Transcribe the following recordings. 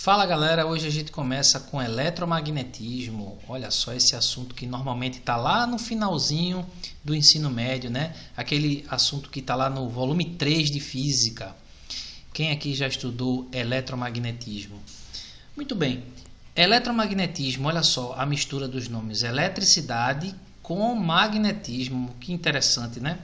Fala galera, hoje a gente começa com eletromagnetismo. Olha só esse assunto que normalmente está lá no finalzinho do ensino médio, né? Aquele assunto que está lá no volume 3 de física. Quem aqui já estudou eletromagnetismo? Muito bem, eletromagnetismo, olha só a mistura dos nomes, eletricidade com magnetismo, que interessante, né?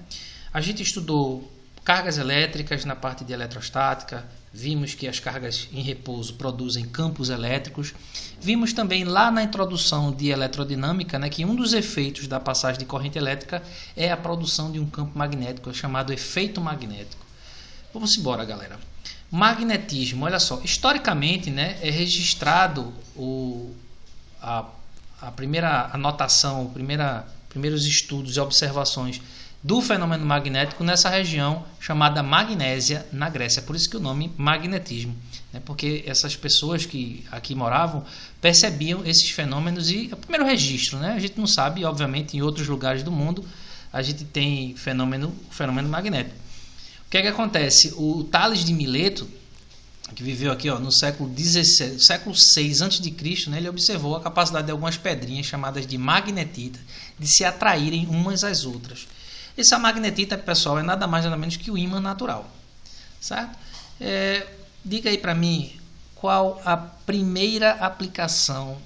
A gente estudou cargas elétricas na parte de eletrostática, vimos que as cargas em repouso produzem campos elétricos. Vimos também lá na introdução de eletrodinâmica, né, que um dos efeitos da passagem de corrente elétrica é a produção de um campo magnético, chamado efeito magnético. Vamos embora, galera. Magnetismo, olha só, historicamente, né, é registrado a primeira anotação, primeiros estudos e observações do fenômeno magnético nessa região chamada Magnésia, na Grécia. Por isso que o nome magnetismo, né? Porque essas pessoas que aqui moravam percebiam esses fenômenos e é o primeiro registro, né? A gente não sabe, obviamente, em outros lugares do mundo a gente tem fenômeno magnético. O que é que acontece? O Tales de Mileto, que viveu aqui no século XVI, século 6 a.C., né, ele observou a capacidade de algumas pedrinhas chamadas de magnetita de se atraírem umas às outras. Essa magnetita, pessoal, é nada mais nada menos que o ímã natural, certo? Diga aí para mim qual a primeira aplicação,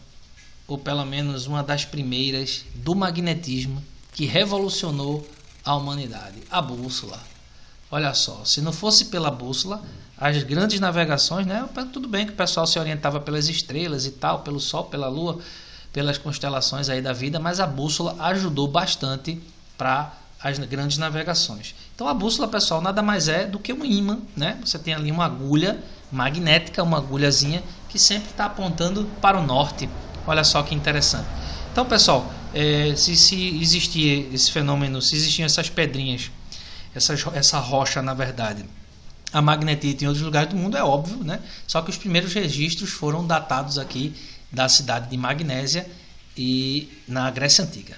ou pelo menos uma das primeiras, do magnetismo que revolucionou a humanidade. A bússola. Olha só, se não fosse pela bússola, as grandes navegações, né? Tudo bem que o pessoal se orientava pelas estrelas e tal, pelo Sol, pela Lua, pelas constelações aí da vida, mas a bússola ajudou bastante para as grandes navegações. Então a bússola, pessoal, nada mais é do que um ímã, né? Você tem ali uma agulha magnética, uma agulhazinha que sempre está apontando para o norte. Olha só que interessante. Então, pessoal, se existia esse fenômeno, se existiam essas pedrinhas, essa rocha, na verdade, a magnetita em outros lugares do mundo, é óbvio, né? Só que os primeiros registros foram datados aqui da cidade de Magnésia e na Grécia Antiga.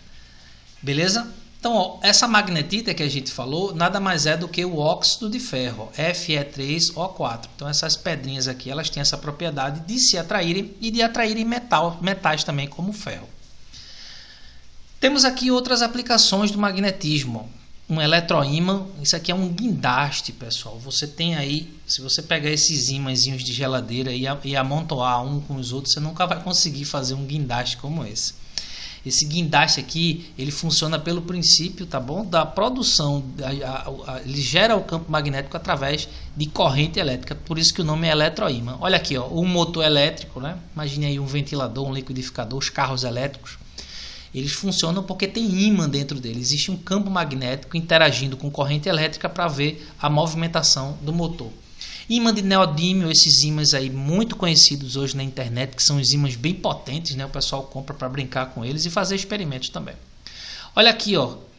Beleza? Então, essa magnetita que a gente falou, nada mais é do que o óxido de ferro, Fe3O4. Então, essas pedrinhas aqui, elas têm essa propriedade de se atraírem e de atraírem metais também, como o ferro. Temos aqui outras aplicações do magnetismo. Um eletroímã, isso aqui é um guindaste, pessoal. Você tem aí, se você pegar esses ímãzinhos de geladeira e amontoar um com os outros, você nunca vai conseguir fazer um guindaste como esse. Esse guindaste aqui, ele funciona pelo princípio, tá bom? Da produção, ele gera o campo magnético através de corrente elétrica, por isso que o nome é eletroímã. Olha aqui, um motor elétrico, né? Imagine aí um ventilador, um liquidificador, os carros elétricos. Eles funcionam porque tem ímã dentro dele. Existe um campo magnético interagindo com corrente elétrica para ver a movimentação do motor. Ímã de neodímio, esses ímãs aí muito conhecidos hoje na internet, que são os ímãs bem potentes, né? O pessoal compra para brincar com eles e fazer experimentos também. Olha aqui,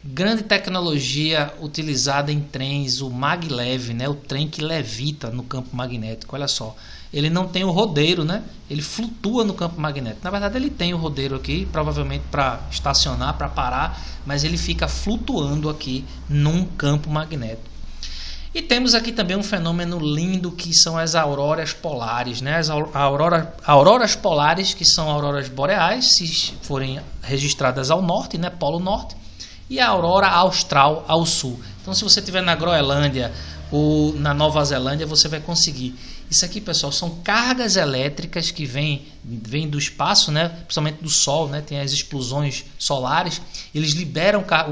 grande tecnologia utilizada em trens, o maglev, né? O trem que levita no campo magnético. Olha só, ele não tem o rodeiro, né? Ele flutua no campo magnético. Na verdade, ele tem o rodeiro aqui, provavelmente para estacionar, para parar, mas ele fica flutuando aqui num campo magnético. E temos aqui também um fenômeno lindo que são as auroras polares, né? As auroras polares, que são auroras boreais, se forem registradas ao norte, né? Polo norte, e a aurora austral ao sul. Então, se você estiver na Groenlândia ou na Nova Zelândia, você vai conseguir. Isso aqui, pessoal, são cargas elétricas que vêm do espaço, né? Principalmente do Sol, né? Tem as explosões solares.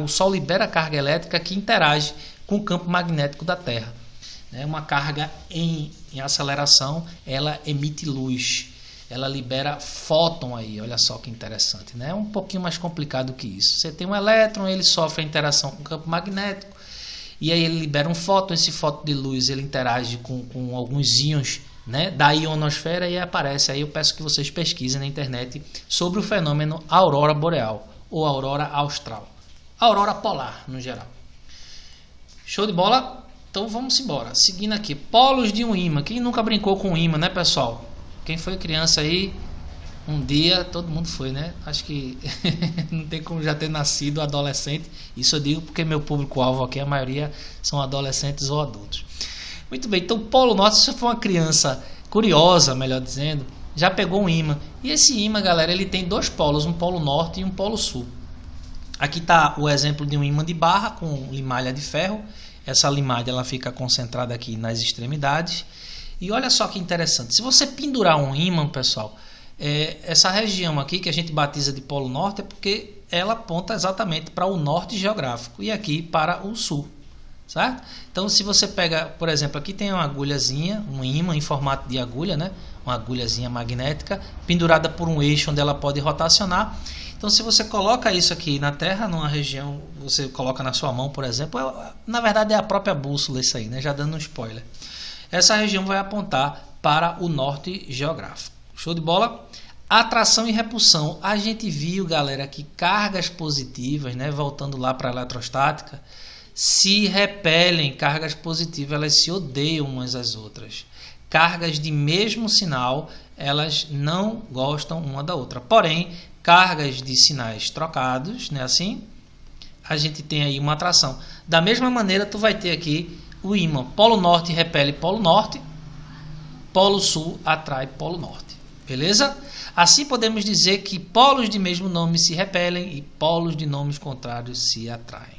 O Sol libera carga elétrica que interage com o campo magnético da Terra. Uma carga em aceleração, ela emite luz, ela libera fóton aí, olha só que interessante, né? É um pouquinho mais complicado que isso. Você tem um elétron, ele sofre a interação com o campo magnético, e aí ele libera um fóton, esse fóton de luz ele interage com alguns íons, né, da ionosfera e aparece aí. Eu peço que vocês pesquisem na internet sobre o fenômeno aurora boreal ou aurora austral, aurora polar no geral. Show de bola? Então vamos embora. Seguindo aqui, polos de um ímã. Quem nunca brincou com um ímã, né, pessoal? Quem foi criança aí, um dia, todo mundo foi, né? Acho que não tem como já ter nascido adolescente. Isso eu digo porque meu público-alvo aqui, a maioria são adolescentes ou adultos. Muito bem, então Polo Norte, se você for uma criança curiosa, melhor dizendo, já pegou um ímã. E esse ímã, galera, ele tem dois polos, um polo norte e um polo sul. Aqui está o exemplo de um ímã de barra com limalha de ferro. Essa limalha ela fica concentrada aqui nas extremidades. E olha só que interessante. Se você pendurar um ímã, pessoal, essa região aqui que a gente batiza de polo norte é porque ela aponta exatamente para o norte geográfico e aqui para o sul, certo? Então, se você pega, por exemplo, aqui tem uma agulhazinha, um ímã em formato de agulha, né? Uma agulhazinha magnética pendurada por um eixo onde ela pode rotacionar. Então, se você coloca isso aqui na Terra, numa região, você coloca na sua mão, por exemplo, na verdade é a própria bússola isso aí, né? Já dando um spoiler. Essa região vai apontar para o norte geográfico. Show de bola? Atração e repulsão. A gente viu, galera, que cargas positivas, né, voltando lá para a eletrostática, se repelem. Cargas positivas, elas se odeiam umas às outras. Cargas de mesmo sinal, elas não gostam uma da outra. Porém, cargas de sinais trocados, né, assim, a gente tem aí uma atração. Da mesma maneira, tu vai ter aqui o ímã. Polo norte repele polo norte, polo sul atrai polo norte. Beleza? Assim podemos dizer que polos de mesmo nome se repelem e polos de nomes contrários se atraem.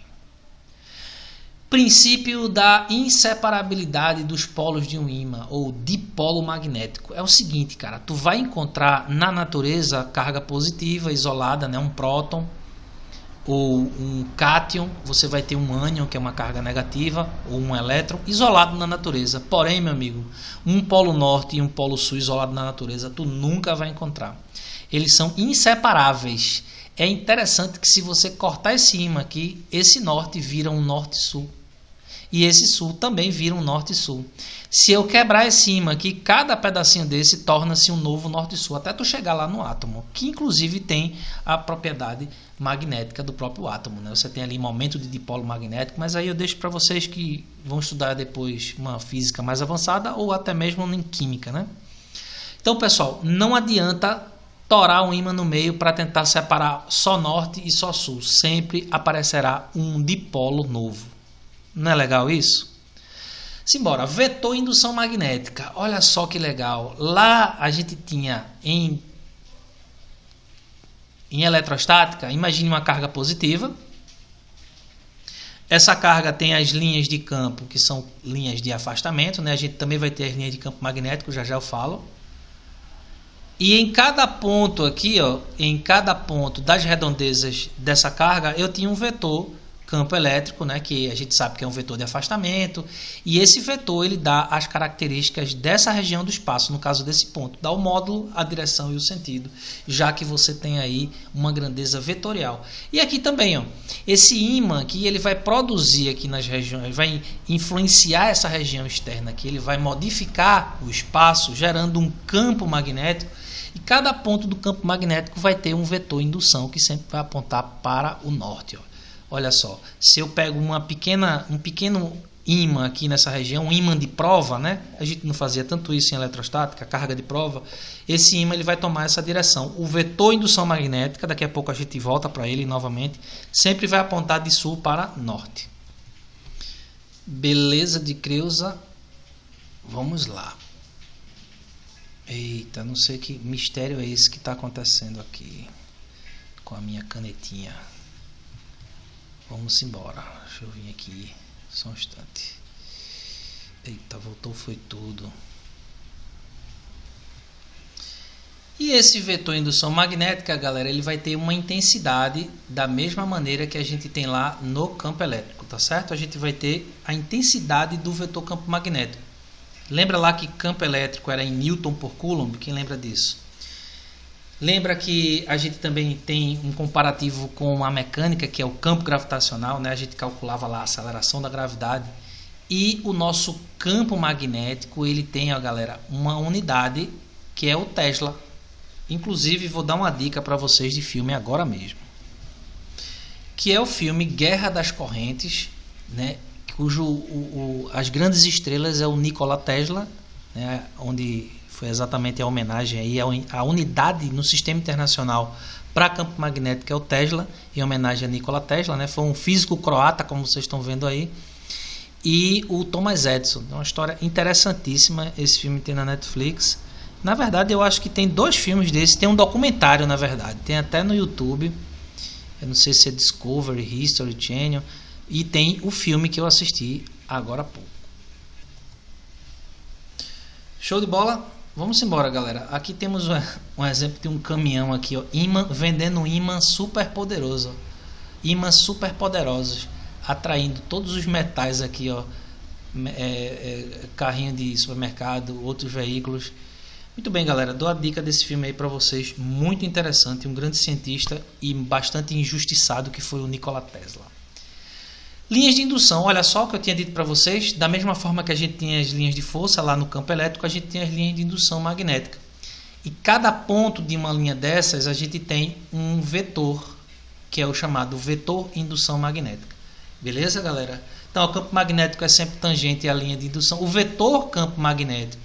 Princípio da inseparabilidade dos polos de um ímã ou dipolo magnético. É o seguinte, cara, tu vai encontrar na natureza carga positiva isolada, né, um próton, ou um cátion, você vai ter um ânion, que é uma carga negativa, ou um elétron isolado na natureza. Porém, meu amigo, um polo norte e um polo sul isolado na natureza, tu nunca vai encontrar. Eles são inseparáveis. É interessante que se você cortar esse ímã aqui, esse norte vira um norte-sul. E esse sul também vira um norte-sul. Se eu quebrar esse ímã aqui, cada pedacinho desse torna-se um novo norte-sul, até tu chegar lá no átomo, que inclusive tem a propriedade magnética do próprio átomo, né? Você tem ali momento de dipolo magnético, mas aí eu deixo para vocês que vão estudar depois uma física mais avançada ou até mesmo em química, né? Então, pessoal, não adianta torar um ímã no meio para tentar separar só norte e só sul. Sempre aparecerá um dipolo novo. Não é legal isso? Simbora, vetor e indução magnética. Olha só que legal. Lá a gente tinha em eletrostática, imagine uma carga positiva. Essa carga tem as linhas de campo, que são linhas de afastamento, né? A gente também vai ter as linhas de campo magnético, já eu falo. E em cada ponto aqui, ó, em cada ponto das redondezas dessa carga, eu tinha um vetor campo elétrico, né, que a gente sabe que é um vetor de afastamento, e esse vetor ele dá as características dessa região do espaço, no caso desse ponto, dá o módulo, a direção e o sentido, já que você tem aí uma grandeza vetorial. E aqui também, ó, esse ímã aqui, ele vai produzir aqui nas regiões, vai influenciar essa região externa aqui, ele vai modificar o espaço, gerando um campo magnético, e cada ponto do campo magnético vai ter um vetor indução que sempre vai apontar para o norte, ó. Olha só, se eu pego um pequeno ímã aqui nessa região, um ímã de prova, né? A gente não fazia tanto isso em eletrostática, carga de prova. Esse ímã ele vai tomar essa direção. O vetor indução magnética, daqui a pouco a gente volta para ele novamente, sempre vai apontar de sul para norte. Beleza de Creuza? Vamos lá. Eita, não sei que mistério é esse que está acontecendo aqui com a minha canetinha. Vamos embora. Deixa eu vir aqui. Só um instante. Eita, voltou, foi tudo. E esse vetor indução magnética, galera, ele vai ter uma intensidade da mesma maneira que a gente tem lá no campo elétrico, tá certo? A gente vai ter a intensidade do vetor campo magnético. Lembra lá que campo elétrico era em Newton por Coulomb? Quem lembra disso? Lembra que a gente também tem um comparativo com a mecânica, que é o campo gravitacional, né? A gente calculava lá a aceleração da gravidade. E o nosso campo magnético, ele tem, ó, galera, uma unidade que é o Tesla. Inclusive, vou dar uma dica para vocês de filme agora mesmo. Que é o filme Guerra das Correntes, né? Cujo as grandes estrelas é o Nikola Tesla, né? Onde foi exatamente a homenagem aí a unidade no sistema internacional para campo magnético é o Tesla, em homenagem a Nikola Tesla, né? Foi um físico croata, como vocês estão vendo aí. e o Thomas Edison. É uma história interessantíssima. Esse filme tem na Netflix. Na verdade, eu acho que tem 2 filmes desses. Tem um documentário, na verdade. Tem até no YouTube. Eu não sei se é Discovery, History Channel. E tem o filme que eu assisti agora há pouco. Show de bola? Vamos embora, galera. Aqui temos um exemplo de um caminhão aqui, ó, vendendo imã super poderoso. Imãs super poderosos, atraindo todos os metais aqui, ó. Carrinho de supermercado, outros veículos. Muito bem, galera, dou a dica desse filme aí para vocês, muito interessante, um grande cientista e bastante injustiçado que foi o Nikola Tesla. Linhas de indução, olha só o que eu tinha dito para vocês, da mesma forma que a gente tinha as linhas de força lá no campo elétrico, a gente tem as linhas de indução magnética. E cada ponto de uma linha dessas, a gente tem um vetor, que é o chamado vetor indução magnética. Beleza, galera? Então, o campo magnético é sempre tangente à linha de indução. O vetor campo magnético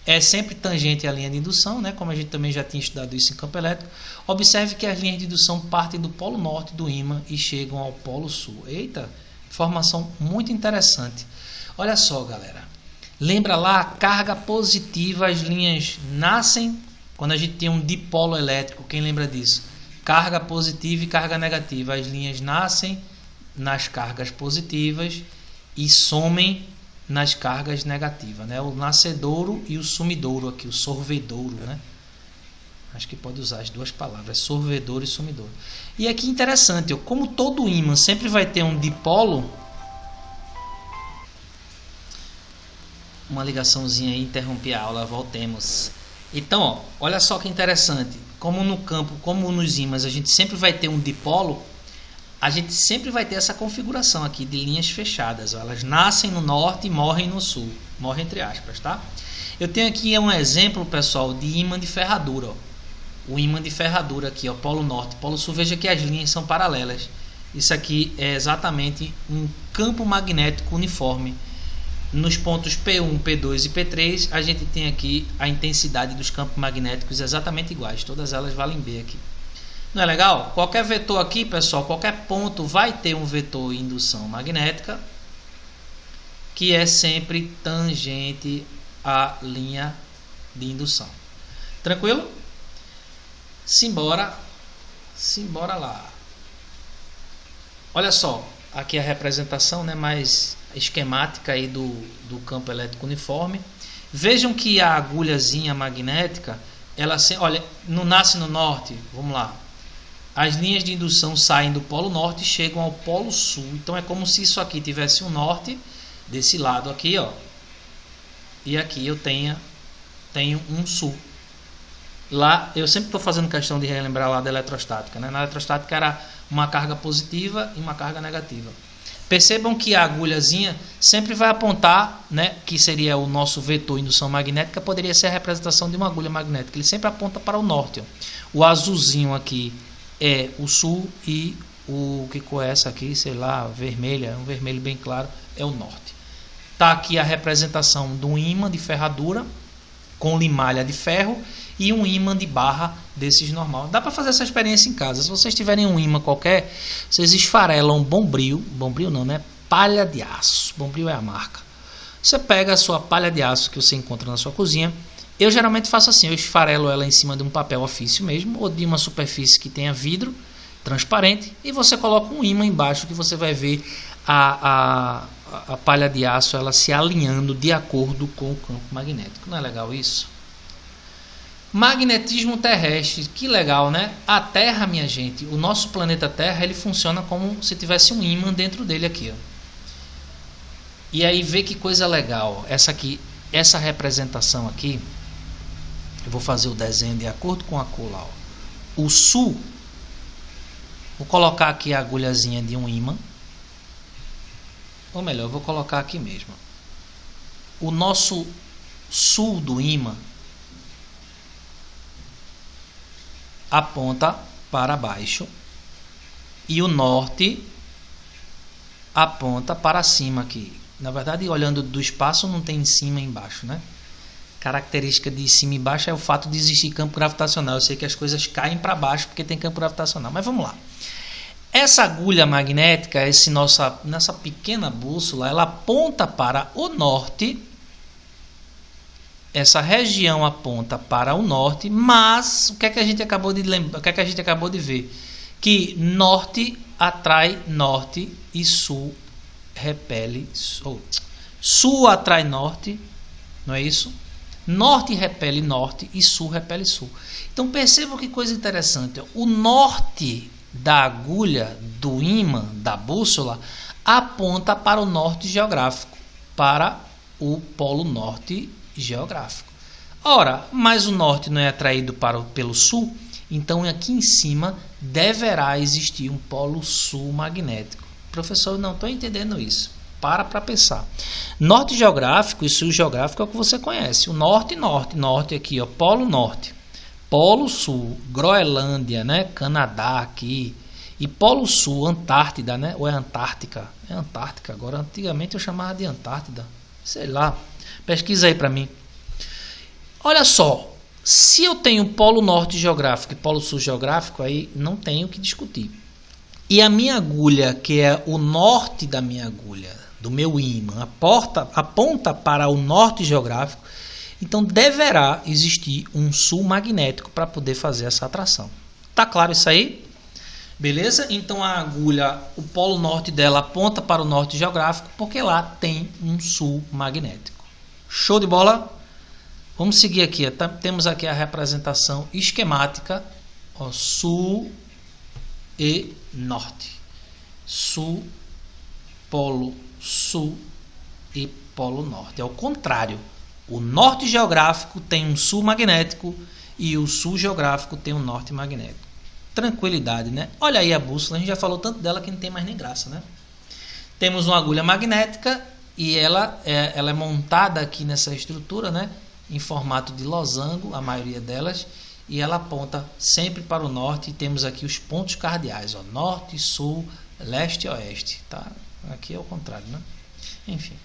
é sempre tangente à linha de indução, né? Como a gente também já tinha estudado isso em campo elétrico. Observe que as linhas de indução partem do polo norte do ímã e chegam ao polo sul. Eita, informação muito interessante. Olha só, galera. Lembra lá a carga positiva, as linhas nascem quando a gente tem um dipolo elétrico. Quem lembra disso? Carga positiva e carga negativa. As linhas nascem nas cargas positivas e somem nas cargas negativas, né? O nascedouro e o sumidouro aqui, o sorvedouro, né? Acho que pode usar as 2 palavras, sorvedouro e sumidouro. E aqui interessante, ó, como todo ímã sempre vai ter um dipolo, uma ligaçãozinha aí, interrompi a aula, voltemos. Então, ó, olha só que interessante, como no campo, como nos ímãs a gente sempre vai ter um dipolo, a gente sempre vai ter essa configuração aqui de linhas fechadas. Ó. Elas nascem no norte e morrem no sul. Morrem entre aspas, tá? Eu tenho aqui um exemplo, pessoal, de ímã de ferradura. Ó. O ímã de ferradura aqui, ó, polo norte, polo sul. Veja que as linhas são paralelas. Isso aqui é exatamente um campo magnético uniforme. Nos pontos P1, P2 e P3, a gente tem aqui a intensidade dos campos magnéticos exatamente iguais. Todas elas valem B aqui. Não é legal? Qualquer vetor aqui, pessoal, qualquer ponto vai ter um vetor indução magnética que é sempre tangente à linha de indução. Tranquilo? Simbora lá. Olha só, aqui a representação, né, mais esquemática aí do campo elétrico uniforme. Vejam que a agulhazinha magnética, ela olha, não nasce no norte. Vamos lá. As linhas de indução saem do polo norte e chegam ao polo sul. Então é como se isso aqui tivesse um norte desse lado aqui, ó. E aqui eu tenho um sul. Lá eu sempre estou fazendo questão de relembrar lá da eletrostática, né? Na eletrostática era uma carga positiva e uma carga negativa. Percebam que a agulhazinha sempre vai apontar, né, que seria o nosso vetor indução magnética, poderia ser a representação de uma agulha magnética. Ele sempre aponta para o norte, ó. O azulzinho aqui é o sul e o que com essa aqui, sei lá, vermelha, um vermelho bem claro, é o norte. Tá aqui a representação de um ímã de ferradura com limalha de ferro e um ímã de barra desses normal. Dá para fazer essa experiência em casa. Se vocês tiverem um ímã qualquer, vocês esfarelam bombril não, né? Palha de aço. Bombril é a marca. Você pega a sua palha de aço que você encontra na sua cozinha. Eu geralmente faço assim, eu esfarelo ela em cima de um papel ofício mesmo, ou de uma superfície que tenha vidro transparente, e você coloca um ímã embaixo que você vai ver a palha de aço ela se alinhando de acordo com o campo magnético. Não é legal isso? Magnetismo terrestre, que legal, né? A Terra, minha gente, o nosso planeta Terra, ele funciona como se tivesse um ímã dentro dele aqui, ó. E aí vê que coisa legal, essa representação aqui. Eu vou fazer o desenho de acordo com a cor lá, ó. O sul, vou colocar aqui a agulhazinha de um ímã, ou melhor, eu vou colocar aqui mesmo. O nosso sul do ímã aponta para baixo e o norte aponta para cima aqui. Na verdade, olhando do espaço, não tem em cima e embaixo, né? Característica de cima e baixo é o fato de existir campo gravitacional. Eu sei que as coisas caem para baixo porque tem campo gravitacional, mas vamos lá. Essa agulha magnética, nossa pequena bússola, ela aponta para o norte. Essa região aponta para o norte, mas o que é que a gente acabou de lembrar? O que é que a gente acabou de ver? Que norte atrai norte e sul repele sul. Sul atrai norte, não é isso? Norte repele norte e sul repele sul. Então percebam que coisa interessante. O norte da agulha do ímã da bússola aponta para o norte geográfico, para o polo norte geográfico. Ora, mas o norte não é atraído pelo sul, então aqui em cima deverá existir um polo sul magnético. Professor, não estou entendendo isso. Para pensar. Norte geográfico e sul geográfico é o que você conhece. O norte, norte aqui, ó, polo norte. Polo sul, Groenlândia, né? Canadá aqui. E polo sul, Antártida, né? Ou é Antártica? É Antártica agora. Antigamente eu chamava de Antártida. Sei lá. Pesquisa aí para mim. Olha só. Se eu tenho polo norte geográfico e polo sul geográfico, aí não tenho o que discutir. E a minha agulha, que é o norte da minha agulha, do meu ímã, aponta para o norte geográfico, então deverá existir um sul magnético para poder fazer essa atração. Tá claro isso aí? Beleza? Então a agulha, o polo norte dela aponta para o norte geográfico, porque lá tem um sul magnético. Show de bola? Vamos seguir aqui. Temos aqui a representação esquemática, ó, sul e norte. Sul, polo sul e polo norte. É o contrário. O norte geográfico tem um sul magnético e o sul geográfico tem um norte magnético. Tranquilidade, né? Olha aí a bússola, a gente já falou tanto dela que não tem mais nem graça, né? Temos uma agulha magnética e ela é montada aqui nessa estrutura, né? Em formato de losango, a maioria delas, e ela aponta sempre para o norte. E temos aqui os pontos cardeais, ó, norte, sul, leste e oeste, tá? Aqui é o contrário, né? Enfim,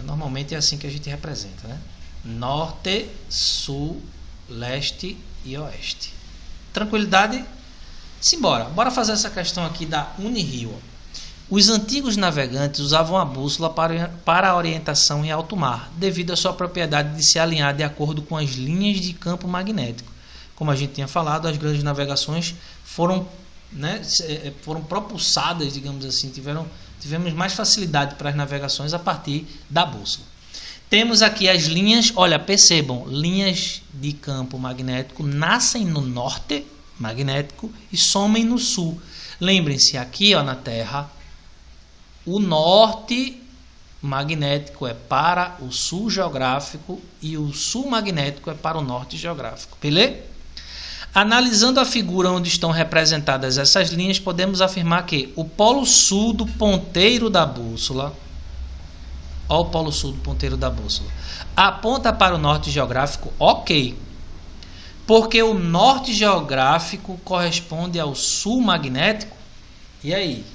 normalmente é assim que a gente representa, né? Norte, sul, leste e oeste. Tranquilidade? Simbora, bora fazer essa questão aqui da Unirio. Os antigos navegantes usavam a bússola para a orientação em alto mar, devido à sua propriedade de se alinhar de acordo com as linhas de campo magnético. Como a gente tinha falado, as grandes navegações foram propulsadas, digamos assim, tivemos mais facilidade para as navegações a partir da bússola. Temos aqui as linhas, olha, percebam, linhas de campo magnético nascem no norte magnético e somem no sul. Lembrem-se, aqui ó, na Terra, o norte magnético é para o sul geográfico e o sul magnético é para o norte geográfico. Beleza? Analisando a figura onde estão representadas essas linhas, podemos afirmar que o polo sul do ponteiro da bússola, ó, o polo sul do ponteiro da bússola, aponta para o norte geográfico, ok. Porque o norte geográfico corresponde ao sul magnético. E aí?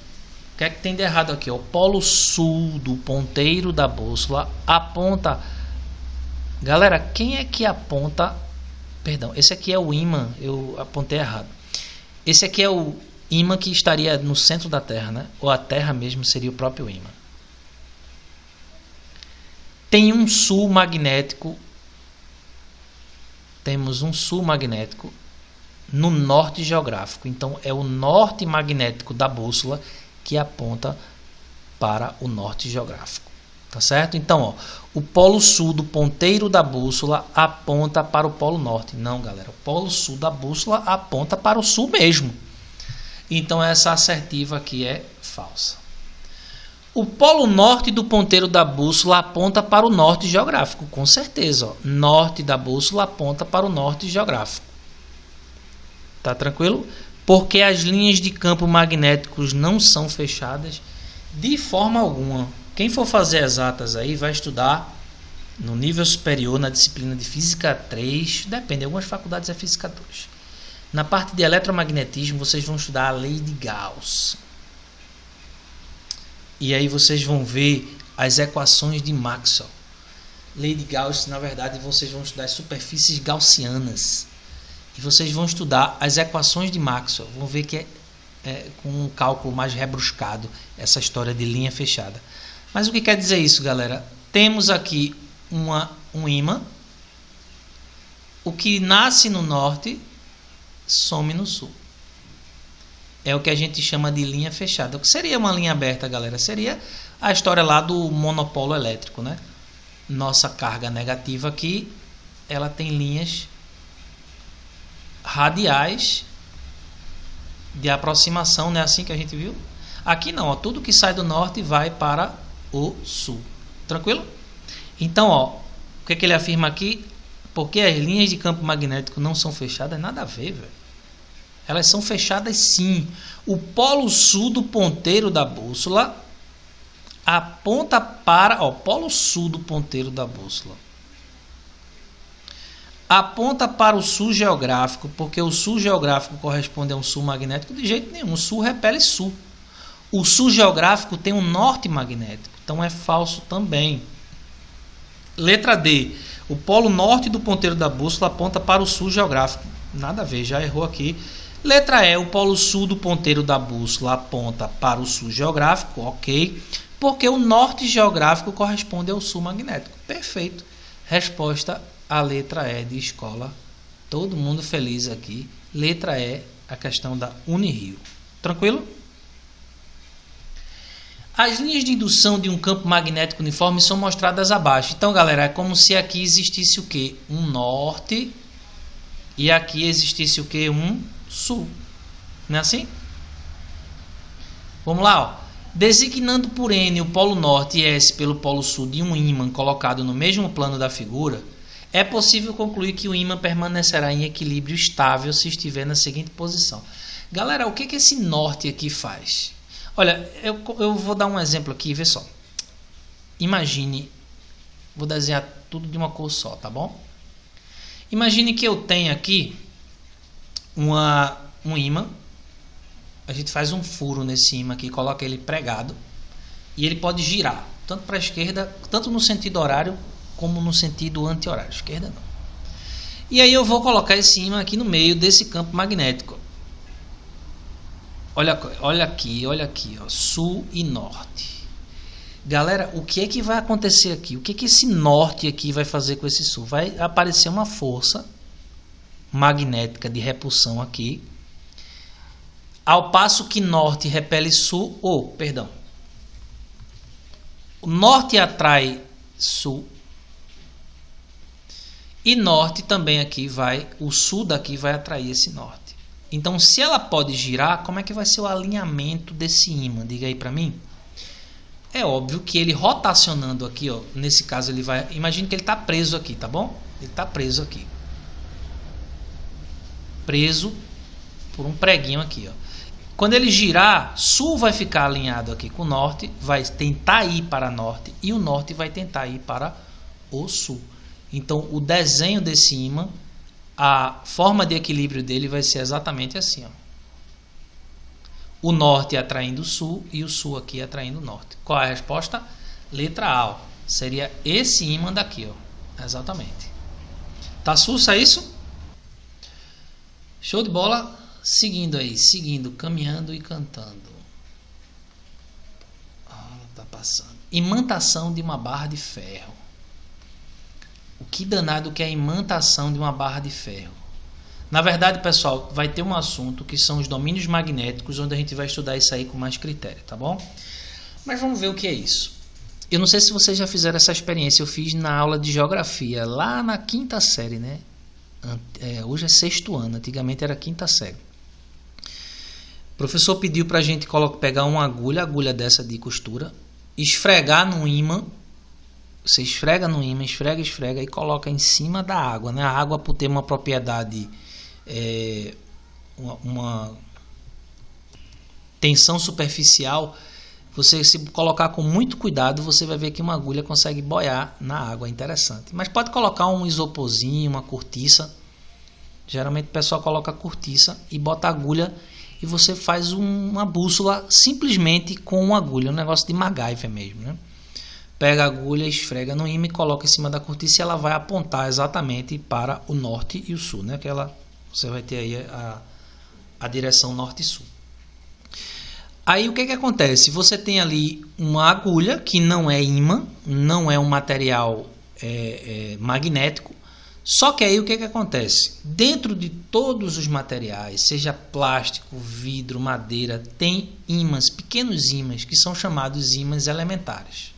O que é que tem de errado aqui? O polo sul do ponteiro da bússola aponta. Galera, quem é que aponta? Perdão, esse aqui é o ímã. Eu apontei errado. Esse aqui é o ímã que estaria no centro da Terra, né? Ou a Terra mesmo seria o próprio ímã. Tem um sul magnético. Temos um sul magnético no norte geográfico. Então, é o norte magnético da bússola que aponta para o norte geográfico. Tá certo? Então, ó, o polo sul do ponteiro da bússola aponta para o polo norte. Não, galera. O polo sul da bússola aponta para o sul mesmo. Então, essa assertiva aqui é falsa. O polo norte do ponteiro da bússola aponta para o norte geográfico, com certeza. Ó. Norte da bússola aponta para o norte geográfico. Tá tranquilo? Porque as linhas de campo magnéticos não são fechadas de forma alguma. Quem for fazer exatas aí vai estudar no nível superior, na disciplina de Física 3, depende, algumas faculdades é Física 2. Na parte de eletromagnetismo, vocês vão estudar a lei de Gauss. E aí vocês vão ver as equações de Maxwell. Lei de Gauss, na verdade, vocês vão estudar as superfícies gaussianas. E vocês vão estudar as equações de Maxwell. Vão ver que com um cálculo mais rebruscado, essa história de linha fechada. Mas o que quer dizer isso, galera? Temos aqui um ímã, o que nasce no norte some no sul. É o que a gente chama de linha fechada. O que seria uma linha aberta, galera? Seria a história lá do monopolo elétrico, né? Nossa carga negativa aqui, ela tem linhas radiais de aproximação, não é assim que a gente viu? Aqui não, ó, tudo que sai do norte vai para o sul. Tranquilo? Então, ó, o que ele afirma aqui? Porque as linhas de campo magnético não são fechadas, nada a ver, velho. Elas são fechadas sim. O polo sul do ponteiro da bússola aponta para... Ó, polo sul do ponteiro da bússola aponta para o sul geográfico, porque o sul geográfico corresponde a um sul magnético. De jeito nenhum, o sul repele sul. O sul geográfico tem um norte magnético, então é falso também. Letra D. O polo norte do ponteiro da bússola aponta para o sul geográfico. Nada a ver, já errou aqui. Letra E. O polo sul do ponteiro da bússola aponta para o sul geográfico. Ok. Porque o norte geográfico corresponde ao sul magnético. Perfeito. Resposta a letra E de escola. Todo mundo feliz aqui. Letra E, a questão da Unirio. Tranquilo? As linhas de indução de um campo magnético uniforme são mostradas abaixo. Então, galera, é como se aqui existisse o quê? Um norte e aqui existisse o quê? Um sul. Não é assim? Vamos lá, ó. Designando por N o polo norte e S pelo polo sul de um ímã colocado no mesmo plano da figura, é possível concluir que o ímã permanecerá em equilíbrio estável se estiver na seguinte posição. Galera, o que esse norte aqui faz? Olha, eu vou dar um exemplo aqui, vê só. Imagine, vou desenhar tudo de uma cor só, tá bom? Imagine que eu tenho aqui um ímã. A gente faz um furo nesse ímã aqui, coloca ele pregado e ele pode girar, tanto para a esquerda, tanto no sentido horário como no sentido anti-horário. Esquerda não. E aí eu vou colocar esse ímã aqui no meio desse campo magnético. Olha aqui, ó, sul e norte. Galera, o que é que vai acontecer aqui? O que é que esse norte aqui vai fazer com esse sul? Vai aparecer uma força magnética de repulsão aqui. Ao passo que norte repele sul, o norte atrai sul e norte também aqui o sul daqui vai atrair esse norte. Então, se ela pode girar, como é que vai ser o alinhamento desse ímã? Diga aí para mim. É óbvio que ele rotacionando aqui, ó, nesse caso ele vai, imagine que ele está preso aqui, tá bom? Ele está preso aqui. Preso por um preguinho aqui, ó. Quando ele girar, sul vai ficar alinhado aqui com o norte, vai tentar ir para norte e o norte vai tentar ir para o sul. Então, o desenho desse ímã, a forma de equilíbrio dele vai ser exatamente assim, ó. O norte atraindo o sul e o sul aqui atraindo o norte. Qual é a resposta? Letra A, ó. Seria esse ímã daqui, ó. Exatamente. Tá sussa isso? Show de bola. Seguindo aí, caminhando e cantando. Tá passando. Imantação de uma barra de ferro. O que danado que é a imantação de uma barra de ferro? Na verdade, pessoal, vai ter um assunto que são os domínios magnéticos, onde a gente vai estudar isso aí com mais critério, tá bom? Mas vamos ver o que é isso. Eu não sei se vocês já fizeram essa experiência. Eu fiz na aula de geografia, lá na 5ª série, né? Hoje é 6º ano, antigamente era 5ª série. O professor pediu para a gente pegar uma agulha dessa de costura, esfregar no ímã. Você esfrega no ímã, esfrega e coloca em cima da água, né? A água, por ter uma propriedade, uma tensão superficial, você, se colocar com muito cuidado, você vai ver que uma agulha consegue boiar na água. É interessante. Mas pode colocar um isoporzinho, uma cortiça. Geralmente o pessoal coloca cortiça e bota a agulha e você faz uma bússola simplesmente com uma agulha. Um negócio de MacGyver mesmo, né? Pega a agulha, esfrega no ímã e coloca em cima da cortiça e ela vai apontar exatamente para o norte e o sul, né? Você vai ter aí a direção norte e sul. Aí o que acontece? Você tem ali uma agulha que não é ímã, não é um material magnético. Só que aí o que acontece? Dentro de todos os materiais, seja plástico, vidro, madeira, tem ímãs, pequenos ímãs, que são chamados ímãs elementares.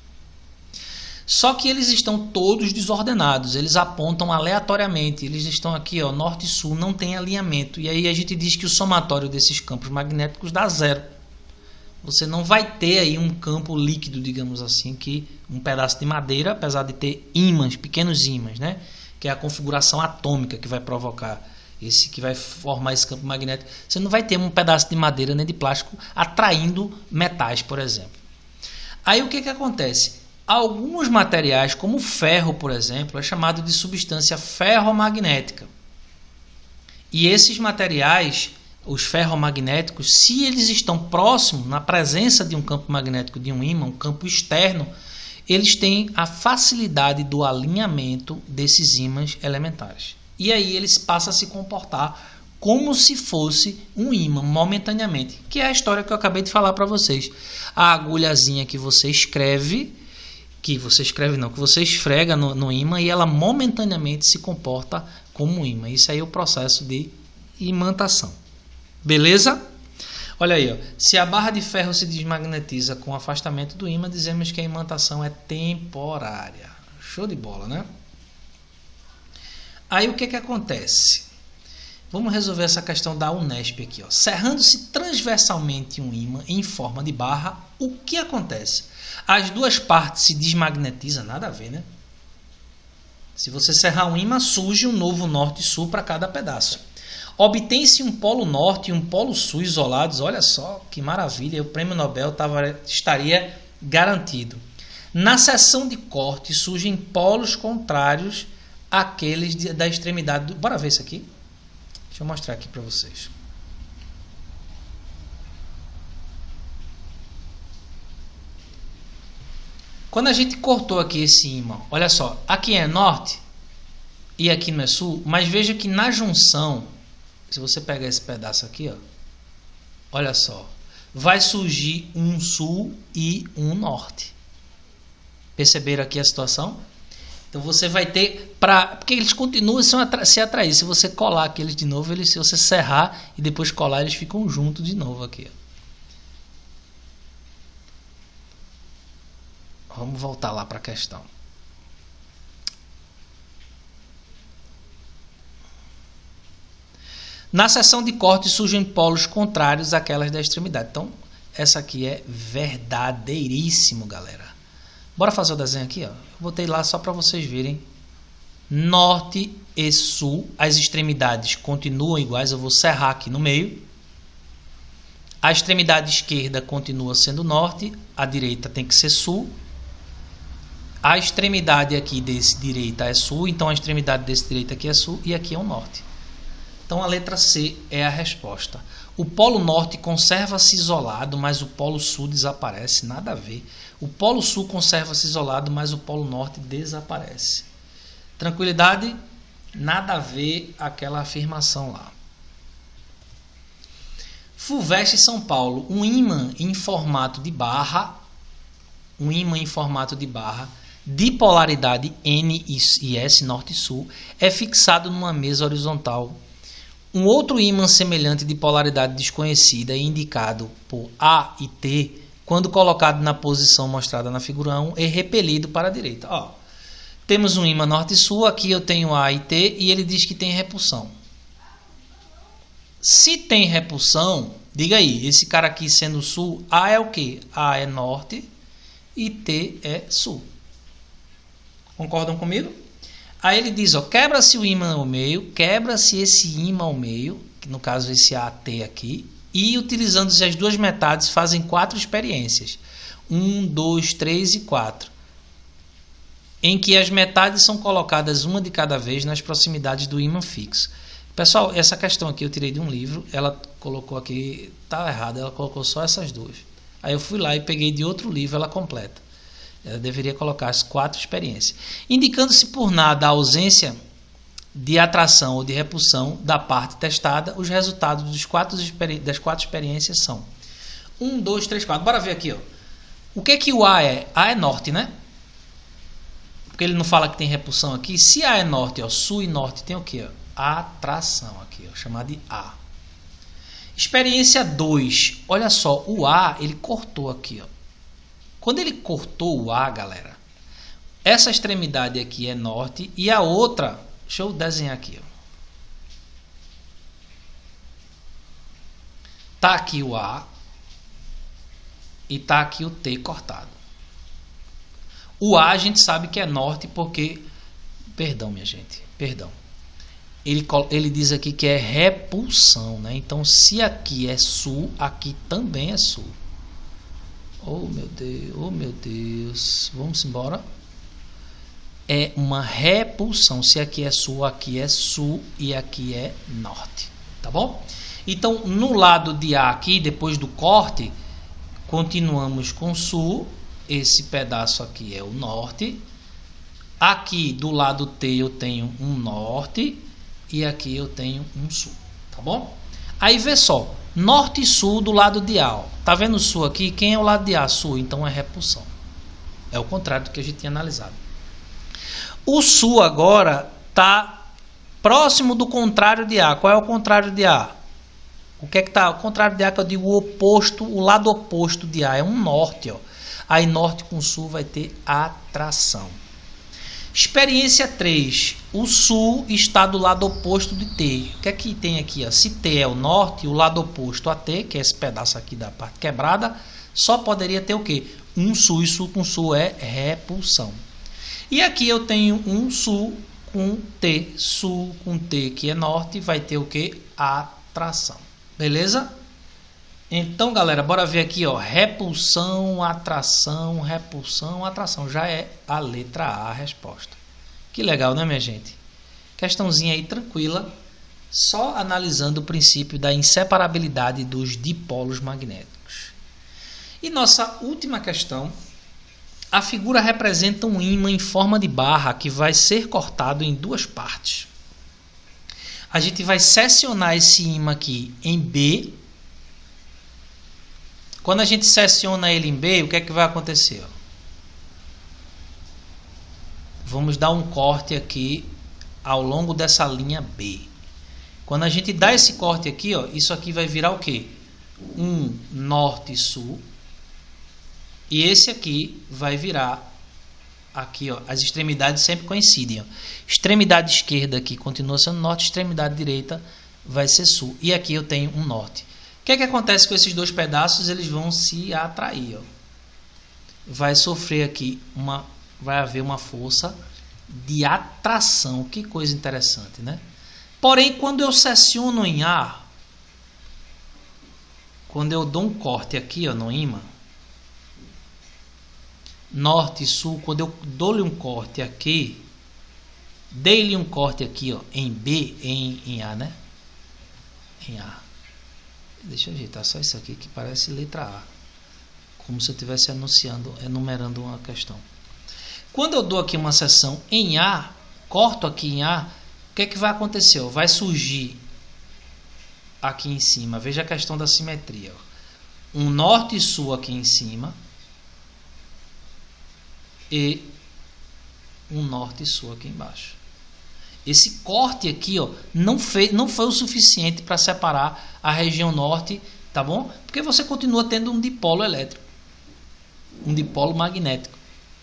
Só que eles estão todos desordenados, eles apontam aleatoriamente, eles estão aqui, ó, norte e sul, não tem alinhamento. E aí a gente diz que o somatório desses campos magnéticos dá zero. Você não vai ter aí um campo líquido, digamos assim, que um pedaço de madeira, apesar de ter ímãs, pequenos ímãs, né? Que é a configuração atômica que vai provocar que vai formar esse campo magnético. Você não vai ter um pedaço de madeira nem de plástico atraindo metais, por exemplo. Aí o que acontece? Alguns materiais, como o ferro, por exemplo, é chamado de substância ferromagnética. E esses materiais, os ferromagnéticos, se eles estão próximos, na presença de um campo magnético de um ímã, um campo externo, eles têm a facilidade do alinhamento desses ímãs elementares. E aí eles passam a se comportar como se fosse um ímã momentaneamente, que é a história que eu acabei de falar para vocês. A agulhazinha que você escreve, que você esfrega no ímã e ela momentaneamente se comporta como um ímã. Isso aí é o processo de imantação. Beleza? Olha aí, ó. Se a barra de ferro se desmagnetiza com o afastamento do ímã, dizemos que a imantação é temporária. Show de bola, né? Aí o que acontece? Vamos resolver essa questão da Unesp aqui, ó. Cerrando-se transversalmente um ímã em forma de barra, o que acontece? As duas partes se desmagnetizam, nada a ver, né? Se você serrar um ímã, surge um novo norte e sul para cada pedaço. Obtém-se um polo norte e um polo sul isolados. Olha só que maravilha, o prêmio Nobel estaria garantido. Na seção de corte surgem polos contrários àqueles da extremidade. Bora ver isso aqui? Deixa eu mostrar aqui para vocês. Quando a gente cortou aqui esse ímã, olha só, aqui é norte e aqui não é sul, mas veja que na junção, se você pegar esse pedaço aqui, ó, olha só, vai surgir um sul e um norte. Perceberam aqui a situação? Então você vai ter, porque eles continuam a se atrair. Se você colar aqui eles de novo, se você serrar e depois colar, eles ficam juntos de novo aqui. Vamos voltar lá para a questão. Na seção de corte surgem polos contrários àquelas da extremidade. Então, essa aqui é verdadeiríssimo, galera. Bora fazer o desenho aqui, ó. Botei lá só para vocês verem. Norte e sul, as extremidades continuam iguais. Eu vou serrar aqui no meio. A extremidade esquerda continua sendo norte, a direita tem que ser sul. A extremidade aqui desse direita é sul, então a extremidade desse direita aqui é sul e aqui é o norte. Então a letra C é a resposta. O polo norte conserva-se isolado, mas o polo sul desaparece. Nada a ver. O polo sul conserva-se isolado, mas o polo norte desaparece. Tranquilidade? Nada a ver aquela afirmação lá. FUVEST São Paulo, um ímã em formato de barra, de polaridade N e S, norte e sul, é fixado numa mesa horizontal. Um outro ímã semelhante de polaridade desconhecida, indicado por A e T, quando colocado na posição mostrada na figura 1, é repelido para a direita. Ó, temos um ímã norte e sul, aqui eu tenho A e T e ele diz que tem repulsão. Se tem repulsão, diga aí, esse cara aqui sendo sul, A é o quê? A é norte e T é sul. Concordam comigo? Aí ele diz, ó, quebra-se o ímã ao meio, quebra-se esse ímã ao meio, que no caso esse AT aqui, e utilizando-se as duas metades fazem 4 experiências. 1, 2, 3 e 4. Em que as metades são colocadas uma de cada vez nas proximidades do ímã fixo. Pessoal, essa questão aqui eu tirei de um livro, ela colocou aqui, tá errado, ela colocou só essas duas. Aí eu fui lá e peguei de outro livro, ela completa. Ela deveria colocar as 4 experiências. Indicando-se por nada a ausência de atração ou de repulsão da parte testada, os resultados das 4 experiências são: 1, 2, 3, 4. Bora ver aqui, ó. O que que o A é? A é norte, né? Porque ele não fala que tem repulsão aqui. Se A é norte, ó, sul e norte tem o que? Atração aqui, ó, chamada de A. Experiência 2. Olha só, o A, ele cortou aqui, ó. Quando ele cortou o A, galera, essa extremidade aqui é norte e a outra, deixa eu desenhar aqui, ó. Tá aqui o A e tá aqui o T cortado. O A a gente sabe que é norte porque, perdão, minha gente, perdão. Ele diz aqui que é repulsão, né? Então, se aqui é sul, aqui também é sul. Oh, meu Deus, oh, meu Deus. Vamos embora. É uma repulsão. Se aqui é sul e aqui é norte. Tá bom? Então, no lado de A aqui, depois do corte, continuamos com sul. Esse pedaço aqui é o norte. Aqui do lado T eu tenho um norte. E aqui eu tenho um sul. Tá bom? Aí vê só. Norte e sul do lado de A. Ó. Tá vendo o sul aqui? Quem é o lado de A? Sul. Então é repulsão. É o contrário do que a gente tinha analisado. O sul agora está próximo do contrário de A. Qual é o contrário de A? O que é que tá? O contrário de A que eu digo o oposto, o lado oposto de A é um norte, ó. Aí norte com sul vai ter atração. Experiência 3. O sul está do lado oposto de T. O que é que tem aqui? Ó? Se T é o norte, o lado oposto a T, que é esse pedaço aqui da parte quebrada, só poderia ter o quê? Um sul, e sul com sul é repulsão. E aqui eu tenho um sul com T, que é norte, vai ter o quê? Atração. Beleza? Então, galera, bora ver aqui, ó, repulsão, atração, já é a letra A a resposta. Que legal, né, minha gente? Questãozinha aí tranquila, só analisando o princípio da inseparabilidade dos dipolos magnéticos. E nossa última questão, a figura representa um ímã em forma de barra que vai ser cortado em duas partes. A gente vai seccionar esse ímã aqui em B. Quando a gente secciona ele em B, o que é que vai acontecer? Vamos dar um corte aqui ao longo dessa linha B. Quando a gente dá esse corte aqui, ó, isso aqui vai virar o quê? Um norte e sul. E esse aqui vai virar aqui, ó, as extremidades sempre coincidem. Ó. Extremidade esquerda aqui continua sendo norte, extremidade direita vai ser sul. E aqui eu tenho um norte. O que é que acontece com esses dois pedaços? Eles vão se atrair. Ó. Vai sofrer aqui vai haver uma força de atração. Que coisa interessante, né? Porém, quando eu secciono em A, quando eu dou um corte aqui, ó, no ímã, norte e sul, quando eu dou-lhe um corte aqui, dei-lhe um corte aqui, ó, em B, em A, né? Em A. Deixa eu ajeitar só isso aqui que parece letra A. Como se eu estivesse enumerando uma questão. Quando eu dou aqui uma seção em A, corto aqui em A, o que é que vai acontecer? Vai surgir aqui em cima, veja a questão da simetria. Ó. Um norte e sul aqui em cima e um norte e sul aqui embaixo. Esse corte aqui, ó, não foi o suficiente para separar a região norte, tá bom? Porque você continua tendo um dipolo elétrico, um dipolo magnético.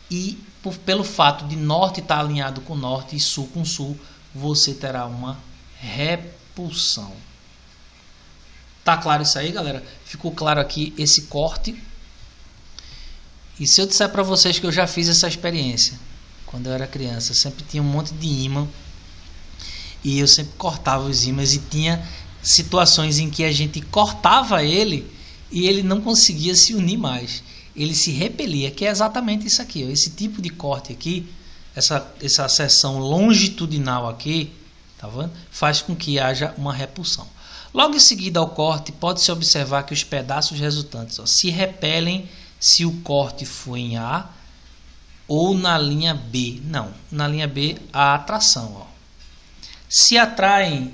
E pelo fato de norte estar alinhado com norte e sul com sul, você terá uma repulsão. Tá claro isso aí, galera? Ficou claro aqui esse corte? E se eu disser para vocês que eu já fiz essa experiência, quando eu era criança, eu sempre tinha um monte de ímã e eu sempre cortava os ímãs e tinha situações em que a gente cortava ele e ele não conseguia se unir mais. Ele se repelia, que é exatamente isso aqui. Ó. Esse tipo de corte aqui, essa seção longitudinal aqui, tá vendo? Faz com que haja uma repulsão. Logo em seguida ao corte, pode-se observar que os pedaços resultantes, ó, se repelem se o corte for em A ou na linha B. Não, na linha B a atração. Ó. Se atraem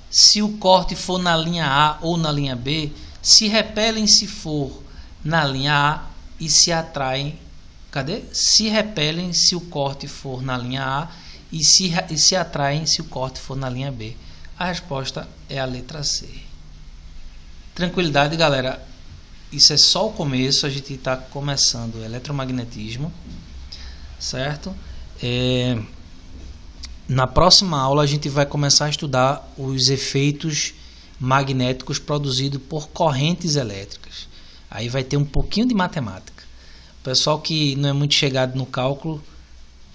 se o corte for na linha A ou na linha B, se repelem se for na linha A e se atraem. Cadê? Se repelem se o corte for na linha A e se atraem se o corte for na linha B. A resposta é a letra C. Tranquilidade, galera. Isso é só o começo. A gente está começando o eletromagnetismo, certo? Na próxima aula a gente vai começar a estudar os efeitos magnéticos produzidos por correntes elétricas. Aí vai ter um pouquinho de matemática. O pessoal que não é muito chegado no cálculo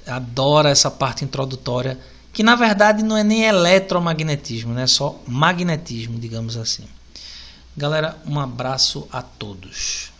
adora essa parte introdutória, que na verdade não é nem eletromagnetismo, né? É só magnetismo, digamos assim. Galera, um abraço a todos.